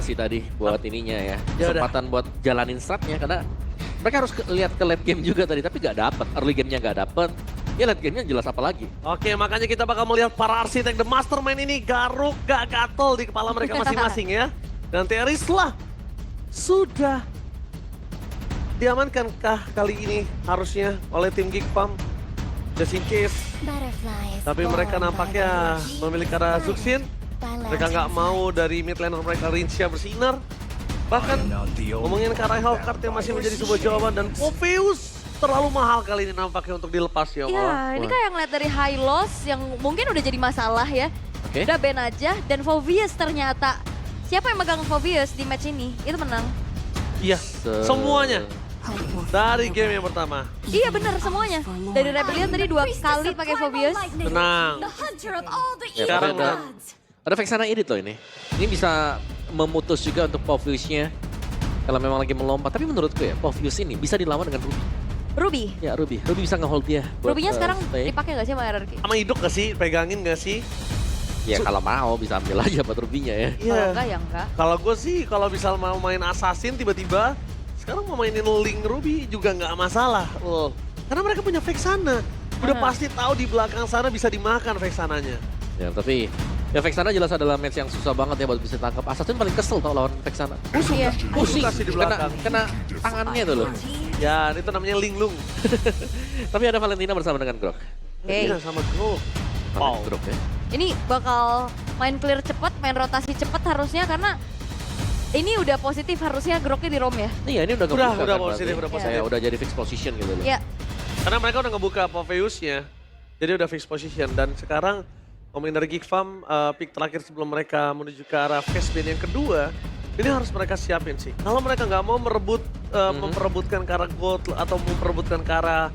sih tadi buat ininya ya. Ya Kesempatan buat jalanin stratnya karena mereka harus lihat ke late game juga tadi tapi gak dapet. Early game-nya gak dapet. Ya late game-nya jelas apa lagi. Oke, makanya kita bakal melihat para arsitek The Mastermind ini garuk gak gatel di kepala mereka masing-masing ya. Dan Teris lah sudah diamankankah kali ini harusnya oleh tim Geek Farm? Just in case. Tapi mereka nampaknya memilih arah Zuxin. Mereka nggak mau dari mid laner mereka Rinsha bersinar. Bahkan ngomongin ke arah Hellcard yang masih menjadi sebuah jawaban. Dan Popheus terlalu mahal kali ini nampaknya untuk dilepas ya. Iya, ini kayak ngeliat dari high loss yang mungkin udah jadi masalah ya. Oke. Udah ban aja dan Phoveus ternyata. Siapa yang megang Phoveus di match ini? Itu menang. Iya, semuanya. Dari game yang pertama. Iya bener semuanya. Dari Rebellion tadi 2 kali pakai Phoveus. Tenang. Ya, Sekarang tapi ada Vexana edit loh ini. Ini bisa memutus juga untuk Popheus-nya. Kalau memang lagi melompat. Tapi menurutku ya, Popheus ini bisa dilawan dengan Ruby. Ruby. Ya Ruby bisa nge-hold dia. buat, Ruby-nya sekarang stay. dipakai gak sih sama RRQ? Sama hidup gak sih? Pegangin gak sih? Ya kalau mau bisa ambil aja buat Ruby-nya ya. Kalau enggak ya enggak. Kalau gue sih kalau misal mau main Assassin tiba-tiba sekarang mau mainin Link Ruby juga nggak masalah. Karena mereka punya Vexana. Udah pasti tahu di belakang sana bisa dimakan Vexananya. Ya tapi ya Vexana jelas adalah match yang susah banget ya buat bisa tangkap. Assassin paling kesel tau lawan Vexana. Iya. Pusing Kasih di belakang. kena tangannya tuh loh. Ya itu namanya Linglung. Tapi ada Valentina bersama dengan Grok. Oke. Iya sama Grok. Wow. Grok ya. Ini bakal main clear cepet, main rotasi cepet harusnya karena ini udah positif harusnya Groknya di roam ya. Iya ini udah Udah kebuka kan positif, berarti. udah positif. Ya, udah jadi fixed position gitu loh. Iya. Karena mereka udah ngebuka Popheus-nya. Jadi udah fixed position. Dan sekarang ngomongin dari Geek Farm, pick terakhir sebelum mereka menuju ke arah phase ban yang kedua, ini harus mereka siapin sih. Kalau mereka nggak mau memperebutkan ke arah gold atau memperebutkan ke arah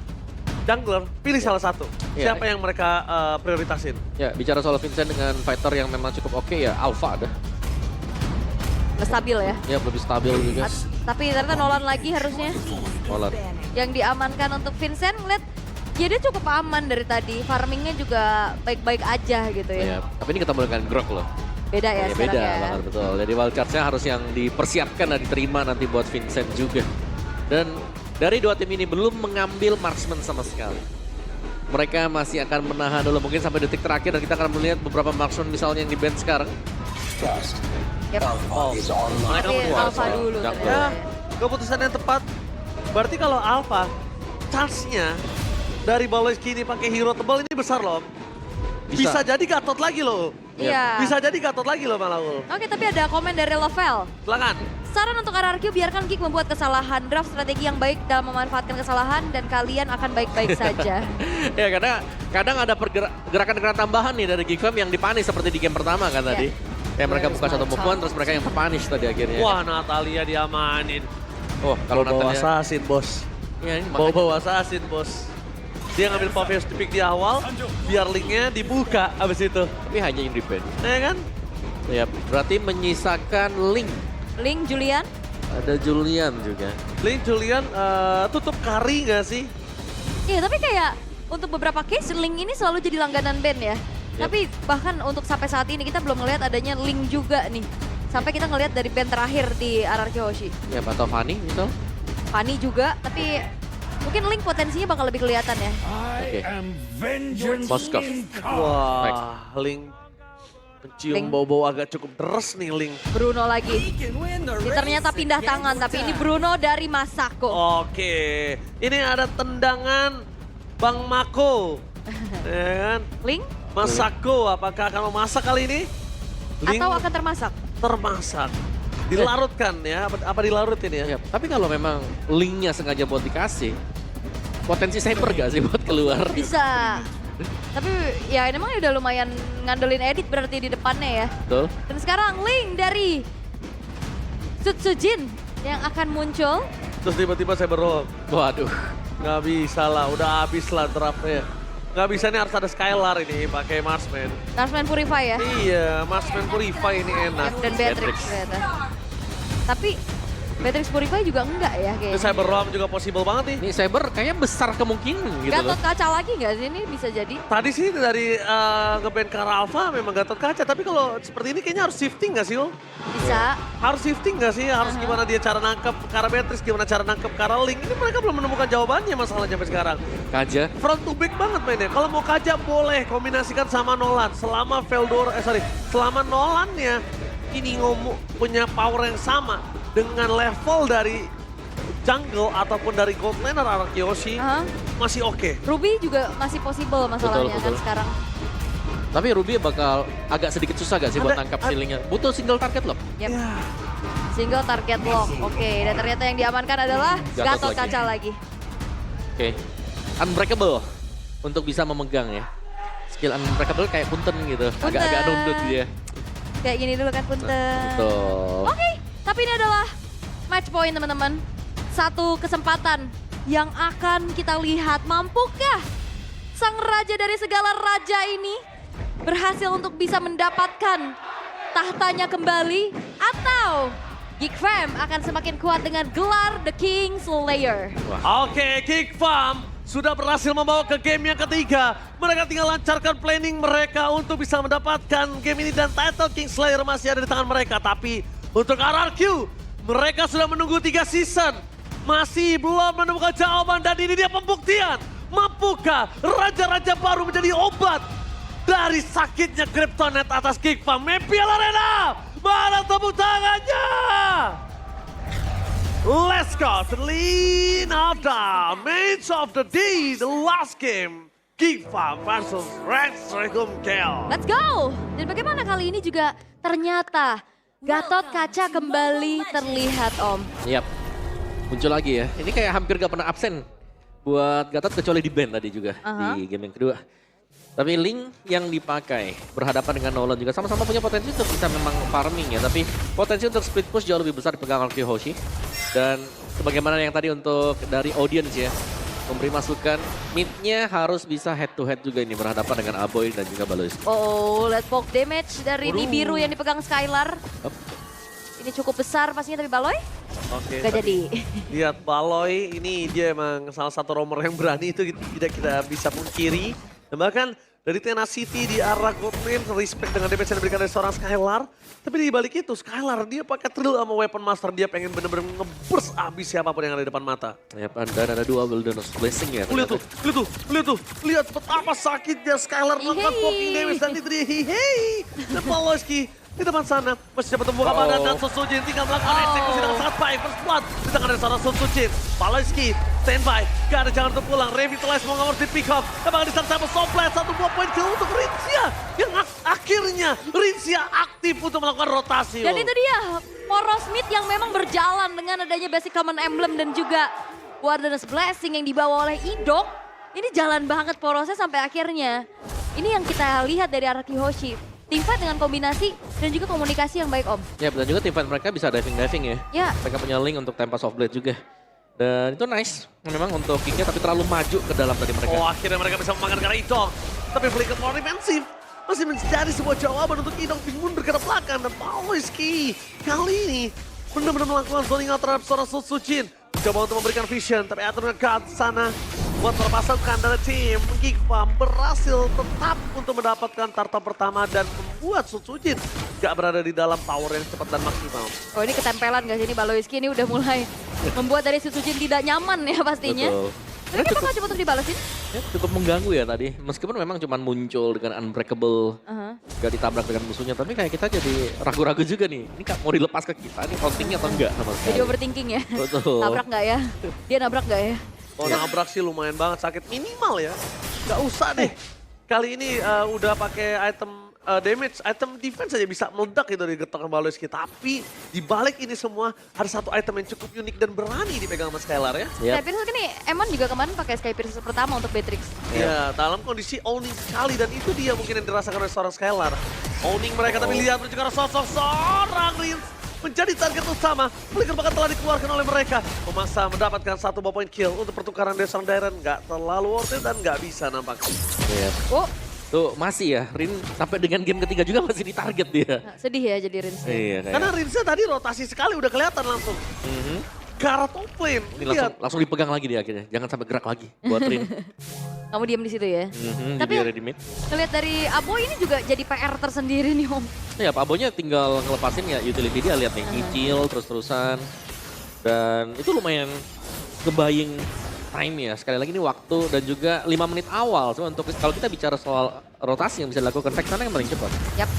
jungler, pilih salah satu. Iya. Siapa yang mereka prioritasin? Ya bicara soal Vincent dengan fighter yang memang cukup oke ya Alpha ada. Nggak stabil ya. Ya lebih stabil juga. Tapi ternyata Nolan lagi harusnya. Nolan. Yang diamankan untuk Vincent ngeliat ya dia cukup aman dari tadi. Farmingnya juga baik-baik aja gitu Ya, ya. tapi ini ketemu dengan Grok loh. Beda ya, Ya, sekarang beda ya. banget betul. Jadi wildcard-nya harus yang dipersiapkan dan diterima nanti buat Vincent juga. Dan dari dua tim ini belum mengambil marksman sama sekali. Mereka masih akan menahan dulu mungkin sampai detik terakhir dan kita akan melihat beberapa marksman misalnya yang di band sekarang. Yep. Mereka Tapi berdua. Alpha dulu Jungler. Ya, ternyata. keputusan yang tepat. Berarti kalau Alpha, chance-nya dari Baloyski ini pakai hero tebal ini besar loh. Bisa jadi gatot lagi loh. Iya. Bisa jadi gatot lagi loh Malaul. Oke, tapi ada komen dari Lovel. Silakan. Saran untuk RRQ, biarkan Geek membuat kesalahan. Draft strategi yang baik dalam memanfaatkan kesalahan dan kalian akan baik-baik saja. Ya karena kadang ada gerakan-gerakan tambahan nih dari Geek Farm yang dipanis seperti di game pertama kan tadi. Ya mereka buka satu move on terus mereka yang terpanis tadi akhirnya. Wah, Natalia diamanin. Oh kalau Bawa Natalia. assassin, bos. Ya ini makanya. Bawa assassin, bos. Dia ngambil Popheus di pick di awal, biar linknya dibuka abis itu. Tapi hanya independent. Ya kan? Ya berarti menyisakan Link. Link, Julian. Ada Julian juga. Link Julian tutup carry nggak sih? Iya, tapi kayak untuk beberapa case Link ini selalu jadi langganan band ya. Yep. Tapi bahkan untuk sampai saat ini kita belum ngelihat adanya Link juga nih. Sampai kita ngelihat dari band terakhir di RRQ Hoshi. Ya atau Fanny misal. Fanny juga, tapi mungkin Link potensinya bakal lebih kelihatan ya. Oke. Moskov. Wah, Link mencium Link. bau-bau agak cukup deres nih Link. Bruno lagi. Ini ternyata pindah tangan, tapi ini Bruno dari Masako. Oke, ini ada tendangan Bang Mako. Ya kan? Link Masako, apakah akan memasak kali ini? Link atau akan termasak? termasak. Dilarutkan ya, apa dilarutin ya? Ya, tapi kalau memang linknya sengaja buat dikasih, potensi sniper gak sih buat keluar? Bisa. Tapi ya ini emang udah lumayan ngandelin edit berarti di depannya ya. Betul. Dan sekarang Link dari Sutsujin yang akan muncul. Terus tiba-tiba saya berroll. Waduh. Nggak bisa lah, udah habis lah draftnya. Nggak bisa nih harus ada Skylar ini pakai Marksman. Marksman Purify ya. Iya, Marksman Purify ini enak. Dan Beatrix Beatrix. ternyata. Tapi Matrix Purify juga enggak ya Ini kayaknya. Cyber Rom juga possible banget nih. Ini Saber kayaknya besar kemungkinan gitu loh. Gatot kaca lagi nggak sih ini bisa jadi? Tadi sih dari ngeband Kara Alpha memang Gatot Kaca, tapi kalau seperti ini kayaknya harus shifting nggak sih, Ul? Bisa. Harus shifting nggak sih? Harus gimana dia cara nangkep Kara Beatrix, gimana cara nangkep Kara Link. Ini mereka belum menemukan jawabannya masalahnya sampai sekarang. Kaja. Front to back banget mainnya. Kalau mau Kaja boleh kombinasikan sama Nolan. Selama selama Nolannya ini punya power yang sama dengan level dari jungle ataupun dari gold laner Araki Yoshi, masih oke. Ruby juga masih possible masalahnya Betul, kan betul. sekarang. Tapi Ruby bakal agak sedikit susah gak sih buat nangkap ceilingnya? Butuh single target loh. Yep. Ya. Single target lock. Oke, dan ternyata yang diamankan adalah Gatot Gatot lagi. kaca lagi. Oke. Unbreakable untuk bisa memegang ya. Skill Unbreakable kayak punten gitu. Agak-agak Punten. nunduk dia. Kayak gini dulu kan punten. Betul. Oke, tapi ini adalah match point teman-teman. Satu kesempatan yang akan kita lihat, mampukah sang raja dari segala raja ini berhasil untuk bisa mendapatkan tahtanya kembali, atau Geek Fam akan semakin kuat dengan gelar The King Slayer. Oke, Kick Farm sudah berhasil membawa ke game yang ketiga. Mereka tinggal lancarkan planning mereka untuk bisa mendapatkan game ini dan title King Slayer masih ada di tangan mereka. Tapi untuk RRQ, mereka sudah menunggu 3 season. Masih belum menemukan jawaban dan ini dia pembuktian. Mampukah raja-raja baru menjadi obat dari sakitnya Kryptonite atas Kick Farm? Mepial Arena, mana tepuk tangannya? Let's go to lean of the match of the day, the last game. Geek Farm versus Rex Regum Kill. Let's go! Dan bagaimana kali ini juga ternyata Gatot kaca kembali terlihat Om. Yap. Muncul lagi ya. Ini kayak hampir gak pernah absen buat Gatot kecuali di band tadi juga di game yang kedua. Tapi Link yang dipakai berhadapan dengan Nolan juga sama-sama punya potensi untuk bisa memang farming ya. Tapi potensi untuk split push jauh lebih besar dipegang oleh Hoshi. Dan sebagaimana yang tadi untuk dari audience ya. Memberi masukan, mid-nya harus bisa head to head juga ini berhadapan dengan Aboy dan juga Balois. Oh, lihat poke damage dari Waduh. Nibiru yang dipegang Skylar. Up. Ini cukup besar pastinya, tapi Baloy Oke, gak jadi. lihat Baloy, ini dia emang salah satu romer yang berani itu tidak kita bisa pungkiri. Dan bahkan dari Tenacity di arah Godwin, respect dengan damage yang diberikan dari seorang Skylar. Tapi di balik itu Skylar dia pakai drill sama Weapon Master, dia pengen bener-bener nge-burst abis siapapun yang ada di depan mata. Yap, dan ada dua Wilderness Blessing ya. Lihat tuh, lihat betapa sakitnya Skylar melakukan Hihi. poking damage dan itu dia hihi. Dan Paloski di depan sana masih dapat membuka badan dan Sosujin tinggal melakukan eksekusi dengan sangat baik. First blood di tangan dari seorang Sosujin. Paloski standby, gak ada jangan untuk pulang. Revitalize mau ngawur di pick up. Emang di sana sama Soplet, 1 buah poin kill untuk Rincia. Yang akhirnya Rincia aktif untuk melakukan rotasi. Dan itu dia, poros mid yang memang berjalan dengan adanya basic common emblem dan juga Warden's Blessing yang dibawa oleh Idok. Ini jalan banget porosnya sampai akhirnya. Ini yang kita lihat dari Araki Hoshi. Teamfight dengan kombinasi dan juga komunikasi yang baik Om. Ya, dan juga teamfight mereka bisa diving-diving ya. Ya, Mereka punya link untuk Tempest of Blade juga. Dan itu nice memang untuk kicknya tapi terlalu maju ke dalam tadi mereka. Oh, akhirnya mereka bisa memakan karena Idong. Tapi Flicker more defensif. Masih menjadi sebuah jawaban untuk Idong mundur ke belakang. Dan Paloski kali ini benar-benar melakukan zoning out terhadap seorang Sosujin. Coba untuk memberikan vision, tapi aturnya God sana buat terpasangkan dari tim Geek Farm berhasil tetap untuk mendapatkan tarta pertama dan membuat Sosujin gak berada di dalam power yang cepat dan maksimal. oh ini ketempelan gak sih ini Baloiski ini udah mulai membuat dari Sujin tidak nyaman ya pastinya. Betul. Tapi kenapa coba untuk dibalesin? Ya, cukup mengganggu ya tadi. Meskipun memang cuma muncul dengan unbreakable, gak ditabrak dengan musuhnya. Tapi kayak kita jadi ragu-ragu juga nih. Ini mau dilepas ke kita, ini countingnya atau enggak sama sekali. Jadi overthinking ya. Betul. Nabrak nggak ya? Dia nabrak nggak ya? Oh, nabrak sih lumayan banget sakit minimal ya. Gak usah deh. Kali ini udah pakai item damage, item defense aja bisa meledak gitu dari getokan Baloiski. Tapi di balik ini semua ada satu item yang cukup unik dan berani dipegang sama Skylar ya. Yap. Sky Piercer ini Emon juga kemarin pakai Sky Piercer pertama untuk Beatrix. Ya, dalam kondisi owning sekali dan itu dia mungkin yang dirasakan oleh seorang Skylar. Owning mereka tapi lihat juga sosok seorang Rins menjadi target utama. Flicker bahkan telah dikeluarkan oleh mereka. Memaksa mendapatkan 1 buah point kill untuk pertukaran dari seorang Darren. Nggak terlalu worth it dan nggak bisa nampaknya. Iya. Oh, Tuh masih ya, Rin sampai dengan game ketiga juga masih ditarget dia. Nah, sedih ya jadi Rinse. Iya, kayak. Karena Rinsa tadi rotasi sekali udah kelihatan langsung. Ke arah top lane. Ini Lihat. langsung dipegang lagi dia akhirnya. Jangan sampai gerak lagi buat Rin. Kamu diam di situ ya. Tapi Jadi ready mid. ngeliat dari Abo ini juga jadi PR tersendiri nih Om. Ya Pak Abonya tinggal ngelepasin ya utility dia, lihat nih nyicil terus-terusan. Dan itu lumayan ngebaying time ya. Sekali lagi ini waktu dan juga 5 menit awal. Cuma untuk kalau kita bicara soal rotasi yang bisa dilakukan, Vex sana yang paling cepat. Yap.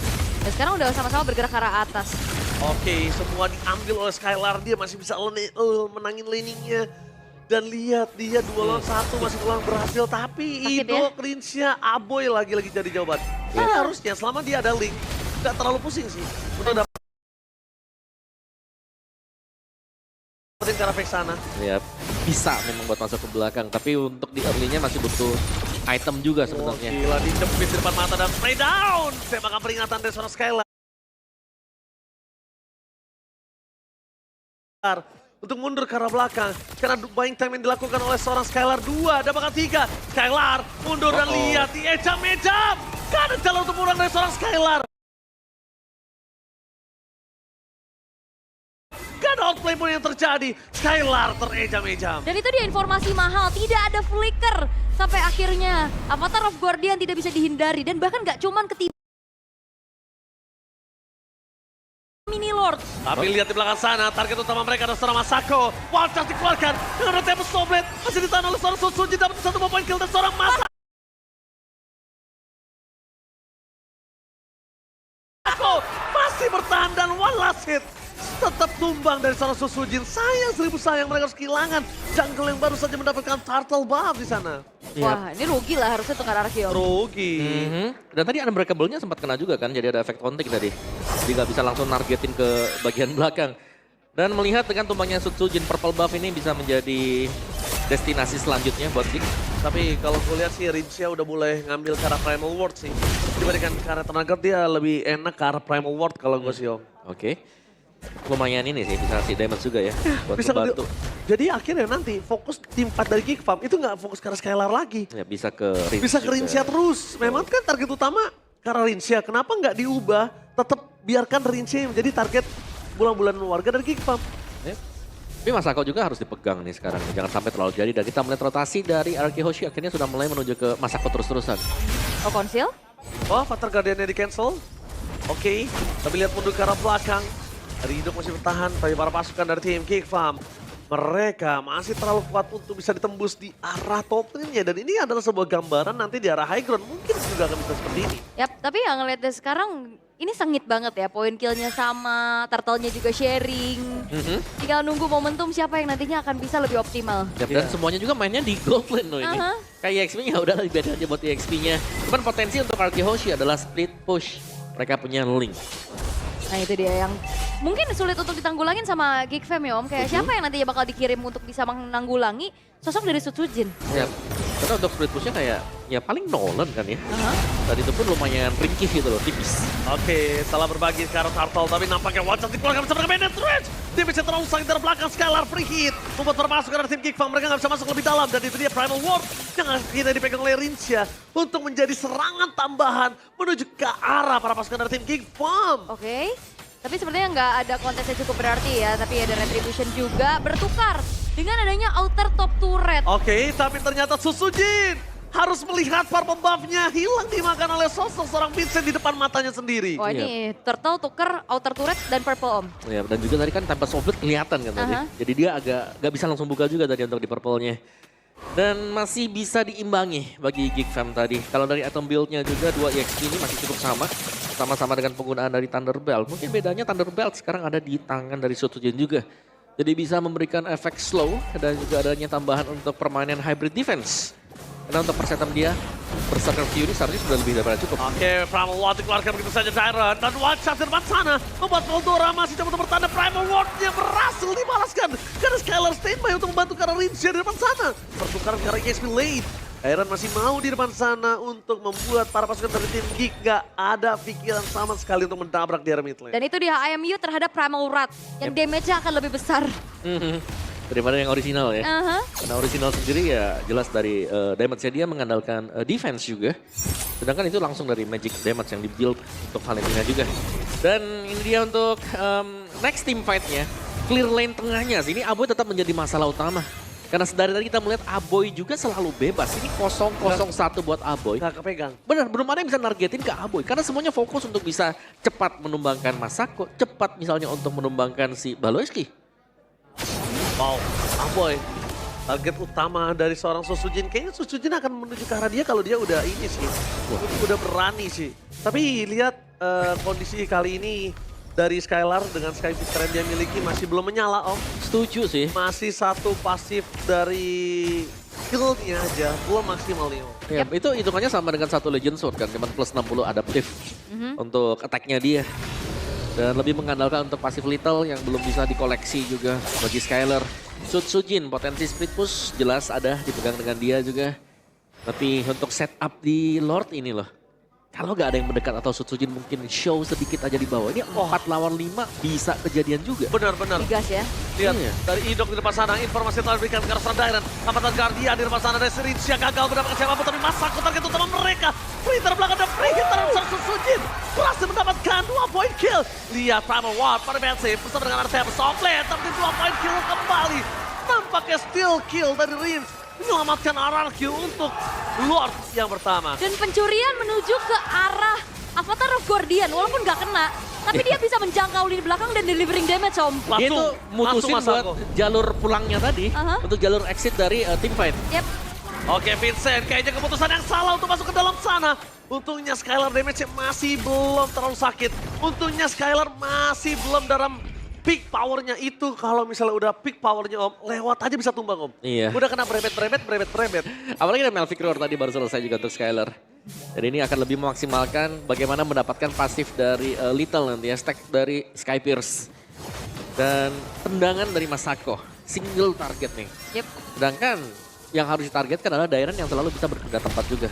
Dan sekarang udah sama-sama bergerak ke arah atas. Oke, semua diambil oleh Skylar. Dia masih bisa menangin laningnya. Dan lihat dia 2 lawan 1 masih kurang berhasil. Tapi Sakit Ido, ya? Rinsya, Aboy lagi-lagi jadi jawaban. Ini harusnya selama dia ada link, nggak terlalu pusing sih. Untuk dapetin ke arah Vex sana. Ya bisa memang buat masuk ke belakang. Tapi untuk di early-nya masih butuh item juga Oh, sebenarnya. gila, dijepit di depan mata dan spray down. Tembakan peringatan dari seorang Skylar. Untuk mundur ke arah belakang. Karena buying time yang dilakukan oleh seorang Skylar 2. Dan bahkan 3. Skylar mundur dan lihat di ejam-ejam. Gak ada jalan untuk murang dari seorang Skylar. Gak ada outplay pun yang terjadi. Skylar terejam-ejam. Dan itu dia informasi mahal, tidak ada flicker. Sampai akhirnya Avatar of Guardian tidak bisa dihindari. Dan bahkan gak cuman ketiba Mini Lord. Tapi lihat di belakang sana, target utama mereka adalah seorang Masako. Wild Charge dikeluarkan dengan ada Tempest Snowblade. Masih ditahan oleh seorang Suzuki, dapat 1 poin kill dan seorang Masako. Masih bertahan dan one last hit. Tetap tumbang dari seorang Susujin. Sayang 1000 sayang mereka harus kehilangan jungle yang baru saja mendapatkan turtle buff di sana. Wah ini rugi lah harusnya untuk Ararkion. Rugi. Dan tadi Unbreakable-nya sempat kena juga kan, jadi ada efek taunting tadi. Jadi nggak bisa langsung nargetin ke bagian belakang. Dan melihat dengan tumbangnya Sutsujin, purple buff ini bisa menjadi destinasi selanjutnya buat Zig. Tapi kalau gue lihat sih Rinsya udah mulai ngambil ke arah Primal World sih. Dibandingkan ke arah tenaga dia lebih enak ke arah Primal World kalau gue sih Om. Oke. Lumayan ini sih, bisa kasih damage juga ya buat Bisa membantu. jadi akhirnya nanti fokus tim 4 dari Geek Farm itu nggak fokus ke arah Skylar lagi. Ya bisa ke Rin Bisa ke juga. Rinsya terus. Memang kan target utama ke arah Rinsya. Kenapa nggak diubah? Tetap biarkan Rinsya yang menjadi target bulan-bulan warga dari Geek Farm. Ya. Tapi Masako juga harus dipegang nih sekarang. Jangan sampai terlalu jadi. Dan kita melihat rotasi dari Araki Hoshi akhirnya sudah mulai menuju ke Masako terus-terusan. Oh konsil? Oh, Avatar Guardian-nya di cancel. Oke, tapi lihat mundur ke arah belakang. Dari hidup masih bertahan, tapi para pasukan dari tim Geek Farm. Mereka masih terlalu kuat untuk bisa ditembus di arah top lane-nya. Dan ini adalah sebuah gambaran nanti di arah high ground. Mungkin juga akan bisa seperti ini. Yap, tapi yang ngeliat dari sekarang ini sengit banget ya. Poin killnya sama, turtle-nya juga sharing. Tinggal nunggu momentum siapa yang nantinya akan bisa lebih optimal. Ya, dan semuanya juga mainnya di gold lane loh ini. Aha. Kayak EXP-nya udah lebih beda aja buat EXP-nya. Cuman potensi untuk Araki Hoshi adalah split push. Mereka punya link. Nah itu dia yang mungkin sulit untuk ditanggulangin sama Geek Fam ya Om. Kayak siapa yang nantinya bakal dikirim untuk bisa menanggulangi sosok dari Sutsujin. Ya, karena untuk split push-nya kayak ya paling Nolan kan ya. Aha. Dan itu pun lumayan ringkih gitu loh, tipis. Oke, salah berbagi ke arah Turtle, tapi nampaknya Watchers dikeluarkan bersama dengan Bandit Rage. Dia bisa terlalu sang dari belakang, Skylar free hit. Membuat para pasukan dari tim Geek Farm, mereka nggak bisa masuk lebih dalam. Dan itu dia Primal Ward yang akhirnya dipegang oleh Rinsya untuk menjadi serangan tambahan menuju ke arah para pasukan dari tim Geek Farm. Oke. Tapi sepertinya nggak ada kontes yang cukup berarti ya. Tapi ada Retribution juga bertukar dengan adanya outer top turret. Oke, tapi ternyata Susujin harus melihat purple buff-nya hilang dimakan oleh sosok seorang Vincent di depan matanya sendiri. Wah ini turtle tuker outer turret dan purple Om. Ya, dan juga tadi kan Tempest Snowblade kelihatan kan tadi. Aha. Jadi dia agak nggak bisa langsung buka juga tadi untuk di purple-nya. Dan masih bisa diimbangi bagi Geek Fam tadi. Kalau dari item build-nya juga 2 EXP ini masih cukup sama. Sama-sama dengan penggunaan dari Thunderbelt. Mungkin bedanya Thunderbelt sekarang ada di tangan dari Sutsujin juga. Jadi bisa memberikan efek slow dan juga adanya tambahan untuk permainan hybrid defense. Karena untuk persetan dia, Berserker Fury seharusnya sudah lebih daripada cukup. Oke, Primal Ward dikeluarkan begitu saja Tyron. Dan Watchers di depan sana membuat Voldora masih coba untuk bertanda Primal Ward-nya berhasil dibalaskan. Karena Skylar standby untuk membantu karena Rinsya di depan sana. Pertukaran karena EXP late. Iron masih mau di depan sana untuk membuat para pasukan dari tim Geek gak ada pikiran sama sekali untuk mendabrak di area mid lane. Dan itu dia IMU terhadap Primal Wrath yang damage-nya akan lebih besar. Daripada yang original ya. Aha. Karena original sendiri ya jelas dari damage-nya dia mengandalkan defense juga. Sedangkan itu langsung dari magic damage yang di-build untuk Valentina juga. Dan ini dia untuk next team fight-nya. Clear lane tengahnya sih, ini Aboy tetap menjadi masalah utama. Karena dari tadi kita melihat Aboy juga selalu bebas. Ini 0-0-1 buat Aboy. Nggak kepegang. Benar, belum ada yang bisa nargetin ke Aboy. Karena semuanya fokus untuk bisa cepat menumbangkan Masako. Cepat misalnya untuk menumbangkan si Baloyski. Wow, Aboy. Target utama dari seorang Sosujin. Kayaknya Sosujin akan menuju ke arah dia kalau dia udah ini sih. Udah berani sih. Tapi lihat kondisi kali ini dari Skylar dengan Sky Pistol yang dia miliki masih belum menyala, Om. Setuju sih. Masih satu pasif dari skill-nya aja, belum maksimal nih, Om. Ya, itu hitungannya sama dengan satu Legend Sword kan, cuman plus 60 adaptif untuk attack-nya dia. Dan lebih mengandalkan untuk pasif lethal yang belum bisa dikoleksi juga bagi Skylar. Sujin, potensi split push jelas ada dipegang dengan dia juga. Tapi untuk setup di Lord ini loh. Kalau nggak ada yang mendekat atau Sujin mungkin show sedikit aja di bawah. Ini 4 lawan 5 bisa kejadian juga. Benar-benar. Digas ya. Lihat Iya. dari Idok di depan sana, informasi telah diberikan ke arah Dairen. Amatan Guardian di depan sana dari Rincia gagal mendapatkan siapapun, tapi Masako target utama mereka. Printer belakang dan free hit dari Sujin. Berhasil mendapatkan 2 point kill. Lihat Primal Ward pada defensif bersama dengan Artem Somplet, tapi 2 point kill kembali. Nampaknya still kill dari Rins. Menyelamatkan RRQ untuk Lord yang pertama. Dan pencurian menuju ke arah Avatar of Guardian, walaupun nggak kena. Tapi dia bisa menjangkau lini belakang dan delivering damage, Om. Dia itu mutusin Masako. buat jalur pulangnya tadi. Untuk jalur exit dari team fight. Yep. Oke, Vincent, kayaknya keputusan yang salah untuk masuk ke dalam sana. Untungnya Skylar damage-nya masih belum terlalu sakit. Untungnya Skylar masih belum dalam peak powernya itu. Kalau misalnya udah peak powernya, Om, lewat aja bisa tumbang, Om. Iya. Udah kena brevet. Apalagi ada Melvic Roar tadi baru selesai juga untuk Skylar. Dan ini akan lebih memaksimalkan bagaimana mendapatkan pasif dari Lethal nanti ya. Stack dari Sky Pierce. Dan tendangan dari Masako. Single target nih. Yep. Sedangkan yang harus ditargetkan adalah Dairen yang selalu bisa berpindah tempat juga.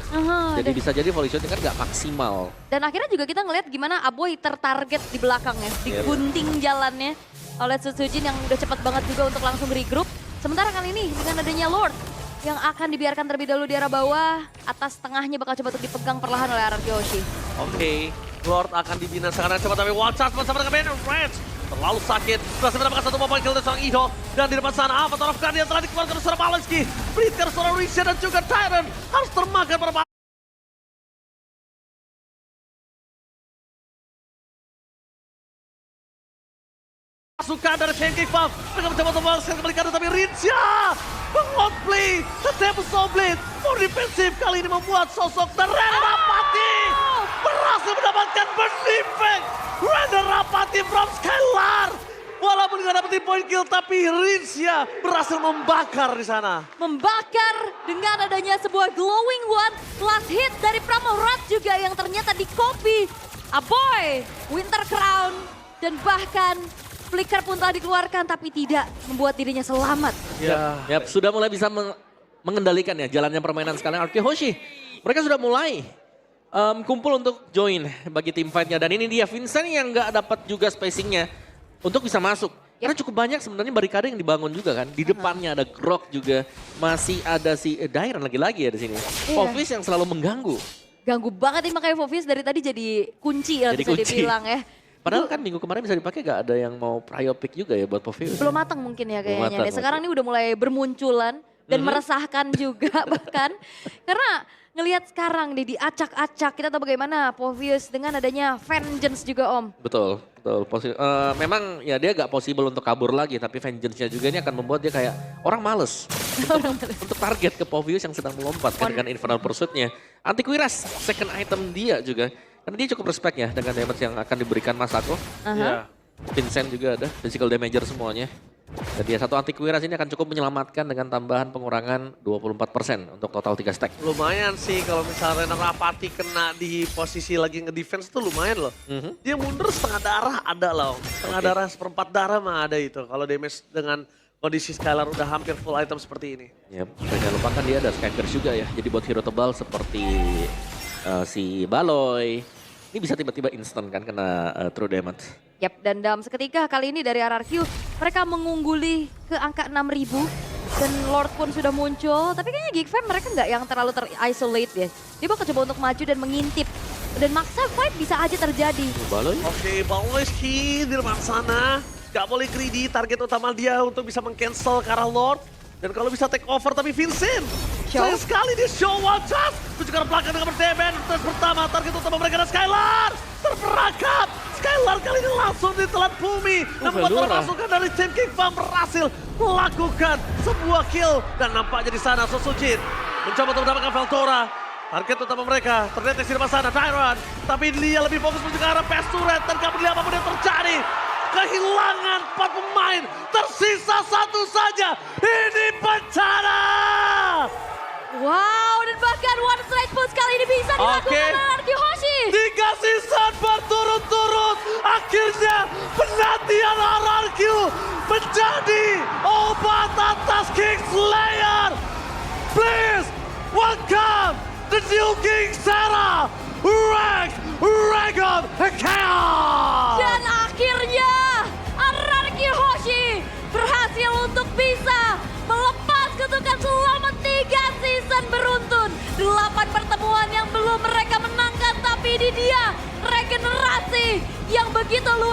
Jadi bisa jadi volley shot kan nggak maksimal. Dan akhirnya juga kita ngelihat gimana Aboy tertarget di belakang ya. Digunting jalannya oleh Sujin yang udah cepat banget juga untuk langsung regroup. Sementara kali ini dengan adanya Lord yang akan dibiarkan terlebih dahulu di arah bawah. Atas tengahnya bakal coba untuk dipegang perlahan oleh RRQ Hoshi. Oke, Lord akan dibinasakan cepat, tapi one shot bersama dengan Banner Ranch. Terlalu sakit, berhasil mendapatkan satu point kill dari seorang Ido. Dan di depan sana, Avatar of Guardian telah dikeluarkan oleh seorang Balenski. Berikan seorang Rincia dan juga Tyrant harus termakan pada pasukan dari Pancake Farm. Mereka mencoba untuk membalaskan kembali kanan, tapi Rincia mengoutplay ke Tempest Blade. More defensif kali ini membuat sosok Render Rapati berhasil mendapatkan burn effect. Render Rapati from Skylar. Walaupun nggak dapetin point kill, tapi Rincia berhasil membakar di sana. Membakar dengan adanya sebuah glowing one. Last hit dari Pramorat juga yang ternyata di copy. Aboy, Winter Crown, dan bahkan Flicker pun telah dikeluarkan tapi tidak membuat dirinya selamat. Ya, sudah mulai bisa mengendalikan ya jalannya permainan sekarang RRQ Hoshi. Mereka sudah mulai kumpul untuk join bagi tim fight-nya. Dan ini dia Vincent yang nggak dapat juga spacing-nya untuk bisa masuk. Karena cukup banyak sebenarnya barikade yang dibangun juga kan. Di depannya ada Grok juga. Masih ada si Dairen lagi-lagi ya di sini. Fovis yang selalu mengganggu. Ganggu banget nih makanya Fovis dari tadi jadi kunci lah bisa dibilang ya. Padahal kan minggu kemarin bisa dipakai gak ada yang mau prio pick juga ya buat Povius. Belum matang mungkin ya kayaknya. Matang, Sekarang ini udah mulai bermunculan dan meresahkan juga bahkan. Karena ngelihat sekarang nih diacak-acak, kita tahu bagaimana Povius dengan adanya Vengeance juga Om. Betul. Memang ya dia gak possible untuk kabur lagi, tapi Vengeance-nya juga ini akan membuat dia kayak orang males. untuk target ke Povius yang sedang melompat kan dengan Infernal Pursuit-nya. Antiquiras, second item dia juga. Karena dia cukup respect ya dengan damage yang akan diberikan Masako. Vincent juga ada, physical damager semuanya. Dan dia satu Antiquiras ini akan cukup menyelamatkan dengan tambahan pengurangan 24% untuk total 3 stack. Lumayan sih kalau misalnya Rapati kena di posisi lagi nge-defense itu lumayan loh. Dia mundur setengah darah ada loh. Setengah darah, seperempat darah mah ada itu. Kalau damage dengan kondisi Skylar udah hampir full item seperti ini. Yap, jangan lupakan dia ada Skypers juga ya. Jadi buat hero tebal seperti si Baloy. Ini bisa tiba-tiba instant kan kena true damage. Yap, dan dalam seketika kali ini dari RRQ mereka mengungguli ke angka 6.000 Dan Lord pun sudah muncul, tapi kayaknya Geek Fam mereka nggak yang terlalu terisolate ya. Dia bakal coba untuk maju dan mengintip. Dan maksa fight bisa aja terjadi. Baloy. Oke, Baloyski di depan sana. Gak boleh greedy, target utama dia untuk bisa meng-cancel ke arah Lord. Dan kalau bisa take over, tapi Vincent sayang sekali di show one chance. Tujuh ke arah belakang dengan berdemen. Terus pertama, target utama mereka adalah Skylar. Terperangkap. Skylar kali ini langsung ditelan bumi. Dan membuat Velura. pasukan dari tim King Farm berhasil melakukan sebuah kill. Dan nampaknya di sana Sosujin mencoba untuk mendapatkan Veltora. Target utama mereka terdeteksi di sana, Tyron. Tapi dia lebih fokus menuju ke arah Pesturet dan gak peduli apapun yang terjadi. Kehilangan 4 pemain, tersisa 1 saja. Ini bencana! Wow, dan bahkan one straight push kali ini bisa dilakukan oleh Arki Hoshi. 3 season berturut-turut. Akhirnya penantian RRQ menjadi obat atas King Slayer. Please welcome the new King Sarah, Rex Dragon Chaos. Dan akhirnya Arki Hoshi berhasil untuk bisa melepas kutukan selama 3 season beruntun. 8 pertemuan yang belum mereka menangkan, tapi ini dia regenerasi yang begitu luar